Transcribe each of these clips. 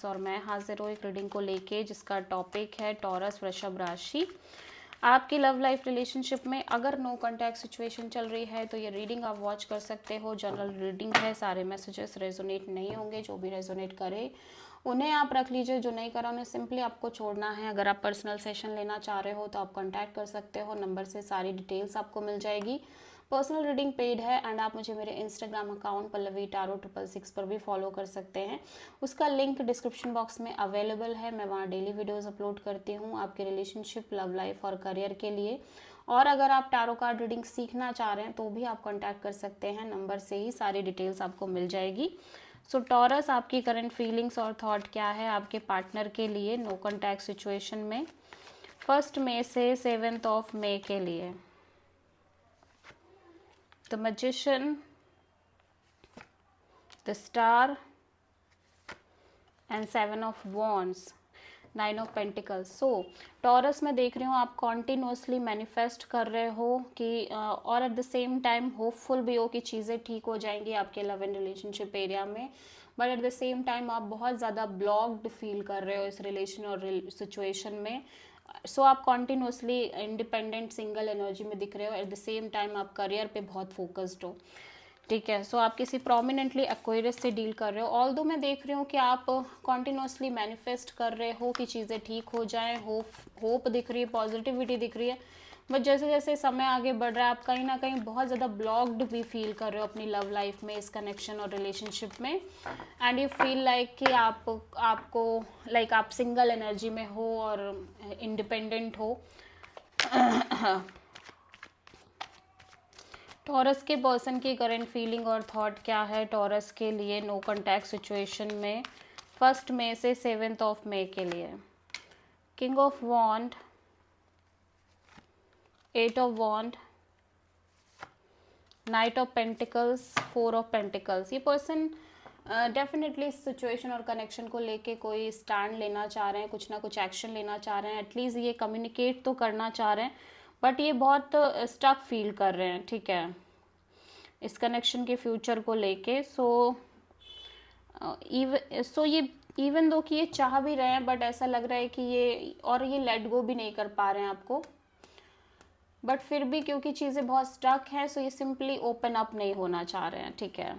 और मैं हाजिर हूँ एक रीडिंग को लेके जिसका टॉपिक है टॉरस वृषभ राशि। आपकी लव लाइफ रिलेशनशिप में अगर नो कांटेक्ट सिचुएशन चल रही है तो ये रीडिंग आप वॉच कर सकते हो। जनरल रीडिंग है, सारे मैसेजेस रेजोनेट नहीं होंगे, जो भी रेजोनेट करे उन्हें आप रख लीजिए, जो नहीं करा उन्हें सिंपली आपको छोड़ना है। अगर आप पर्सनल सेशन लेना चाह रहे हो तो आप कॉन्टैक्ट कर सकते हो, नंबर से सारी डिटेल्स आपको मिल जाएगी। पर्सनल रीडिंग पेड है एंड आप मुझे मेरे इंस्टाग्राम अकाउंट पल्लवी टारो 666 पर भी फॉलो कर सकते हैं। उसका लिंक डिस्क्रिप्शन बॉक्स में अवेलेबल है। मैं वहाँ डेली वीडियोस अपलोड करती हूँ आपके रिलेशनशिप, लव लाइफ और करियर के लिए। और अगर आप टारो कार्ड रीडिंग सीखना चाह रहे हैं तो भी आप कॉन्टैक्ट कर सकते हैं, नंबर से ही सारी डिटेल्स आपको मिल जाएगी। सो टॉरस, आपकी करंट फीलिंग्स और थॉट क्या है आपके पार्टनर के लिए नो कॉन्टैक्ट सिचुएशन में 1 मई से 7 मई के लिए। The magician, the star and 7 of wands, 9 of pentacles. So taurus में देख रही हूँ आप कॉन्टिन्यूसली मैनिफेस्ट कर रहे हो कि और at the same time hopeful भी हो कि चीज़ें ठीक हो जाएंगी आपके लव एंड रिलेशनशिप एरिया में, but at the same time आप बहुत ज़्यादा ब्लॉक्ड फील कर रहे हो इस रिलेशन और सिचुएशन में। सो आप कॉन्टिन्यूसली इंडिपेंडेंट सिंगल एनर्जी में दिख रहे हो, एट द सेम टाइम आप करियर पे बहुत फोकस्ड हो। ठीक है, सो आप किसी प्रोमिनेंटली एक्वेरियस से डील कर रहे हो। ऑल्दो मैं देख रही हूँ कि आप कॉन्टिन्यूसली मैनिफेस्ट कर रहे हो कि चीज़ें ठीक हो जाएं, होप दिख रही है, पॉजिटिविटी दिख रही है, बट जैसे जैसे समय आगे बढ़ रहा है आप कहीं ना कहीं बहुत ज़्यादा ब्लॉक्ड भी फील कर रहे हो अपनी लव लाइफ में, इस कनेक्शन और रिलेशनशिप में। एंड यू फील लाइक कि आपको लाइक आप सिंगल एनर्जी में हो और इंडिपेंडेंट हो। टॉरस के पर्सन की करंट फीलिंग और थॉट क्या है टॉरस के लिए नो कॉन्टैक्ट सिचुएशन में 1 मई से 7 मई के लिए। King of wand, 8 of wand, knight of pentacles, 4 of pentacles. ये पर्सन डेफिनेटली इस सिचुएशन और कनेक्शन को लेके कोई स्टैंड लेना चाह रहे हैं, कुछ ना कुछ एक्शन लेना चाह रहे हैं, एटलीस्ट ये कम्युनिकेट तो करना चाह रहे हैं, बट ये बहुत स्टक फील कर रहे हैं। ठीक है, इस कनेक्शन के फ्यूचर को लेके। ये इवन दो कि ये चाह भी रहे हैं, बट ऐसा लग रहा है कि ये लेट गो भी नहीं कर पा रहे हैं आपको, बट फिर भी क्योंकि चीज़ें बहुत स्टक हैं सो ये सिंपली ओपन अप नहीं होना चाह रहे हैं। ठीक है,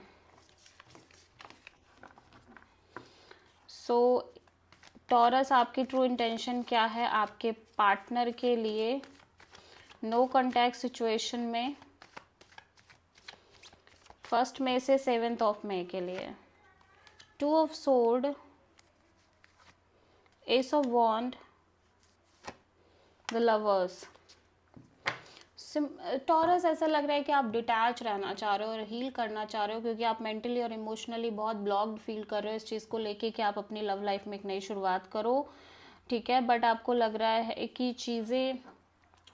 सो टॉरस, आपकी ट्रू इंटेंशन क्या है आपके पार्टनर के लिए नो कॉन्टैक्ट सिचुएशन में 1 मई से 7 मई के लिए। 2 of sword, ace of wand, the lovers. Taurus, ऐसा लग रहा है कि आप डिटैच रहना चाह रहे हो और हील करना चाह रहे हो, क्योंकि आप मेंटली और इमोशनली बहुत ब्लॉक्ड फील कर रहे हो इस चीज़ को लेके कि आप अपनी लव लाइफ में एक नई शुरुआत करो। ठीक है, बट आपको लग रहा है कि चीज़ें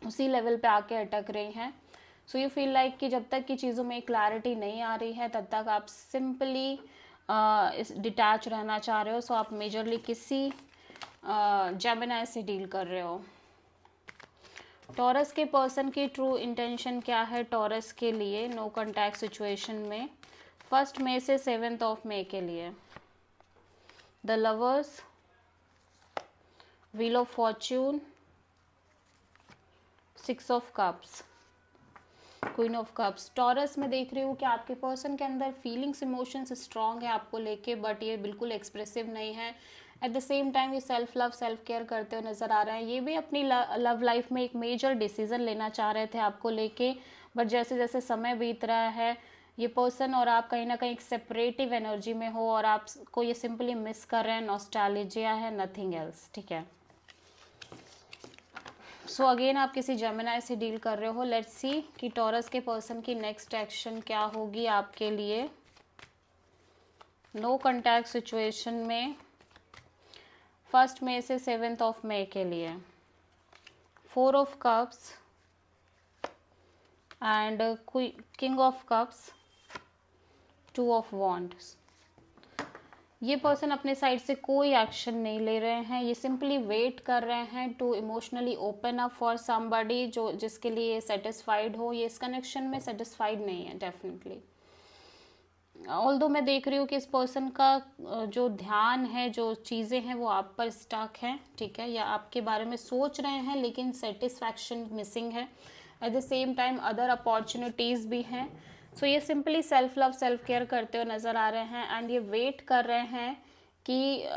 उसी लेवल पे आके अटक रही हैं। सो यू फील लाइक कि जब तक कि चीज़ों में क्लैरिटी नहीं आ रही है तब तक आप सिंपली इस डिटैच रहना चाह रहे हो। सो आप मेजरली किसी जेमिनी से डील कर रहे हो। टॉरस के पर्सन की ट्रू इंटेंशन क्या है टॉरस के लिए नो कॉन्टैक्ट सिचुएशन में 1 मई से 7 मई के लिए। The lovers, wheel of Fortune, 6 of cups, queen of cups. Taurus में देख रही हूँ कि आपके पर्सन के अंदर फीलिंग्स, इमोशंस स्ट्रांग है आपको लेके, बट ये बिल्कुल एक्सप्रेसिव नहीं है। एट द सेम टाइम ये सेल्फ लव, सेल्फ केयर करते हुए नज़र आ रहे हैं। ये भी अपनी लव लाइफ में एक मेजर डिसीजन लेना चाह रहे थे आपको लेके, बट जैसे जैसे समय बीत रहा है ये पर्सन और आप कहीं ना कहीं एक सेपरेटिव एनर्जी में हो और आपको ये सिंपली मिस कर रहे हैं, नॉस्टैल्जिया है, नथिंग एल्स। ठीक है, सो अगेन आप किसी जेमिनी से डील कर रहे हो। लेट्स सी कि टॉरस के पर्सन की नेक्स्ट एक्शन क्या होगी आपके लिए नो कॉन्टैक्ट सिचुएशन में 1 मई से 7 मई के लिए। 4 of cups and king of cups, 2 of wands. ये पर्सन अपने साइड से कोई एक्शन नहीं ले रहे हैं, ये सिंपली वेट कर रहे हैं to emotionally open up for somebody जो जिसके लिए सेटिस्फाइड हो। ये इस कनेक्शन में सेटिस्फाइड नहीं है डेफिनेटली। ऑल्दो मैं देख रही हूँ कि इस पर्सन का जो ध्यान है, जो चीज़ें हैं वो आप पर स्टक हैं, ठीक है, या आपके बारे में सोच रहे हैं लेकिन सेटिस्फैक्शन मिसिंग है। At the same time other opportunities भी हैं। सो ये simply self love self care करते हुए नज़र आ रहे हैं एंड ये वेट कर रहे हैं कि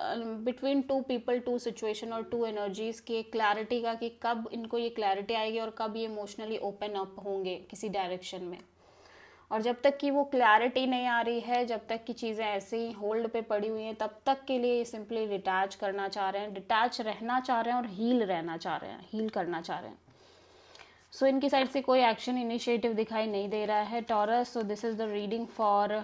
between two people, two situation और टू एनर्जीज़ की एक क्लैरिटी का, कि कब इनको ये क्लैरिटी आएगी और कब ये इमोशनली ओपन अप होंगे किसी डायरेक्शन में। और जब तक कि वो क्लैरिटी नहीं आ रही है, जब तक कि चीज़ें ऐसे ही होल्ड पे पड़ी हुई हैं, तब तक के लिए सिंपली डिटैच करना चाह रहे हैं, डिटैच रहना चाह रहे हैं और हील रहना चाह रहे हैं, हील करना चाह रहे हैं। सो इनकी साइड से कोई एक्शन इनिशिएटिव दिखाई नहीं दे रहा है taurus. So this is the reading for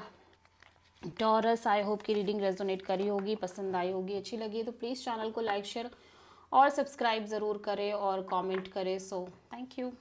taurus. I hope की रीडिंग रेजोनेट करी होगी, पसंद आई होगी, अच्छी लगी तो प्लीज़ चैनल को लाइक शेयर और सब्सक्राइब ज़रूर करें और कमेंट करें। So thank you.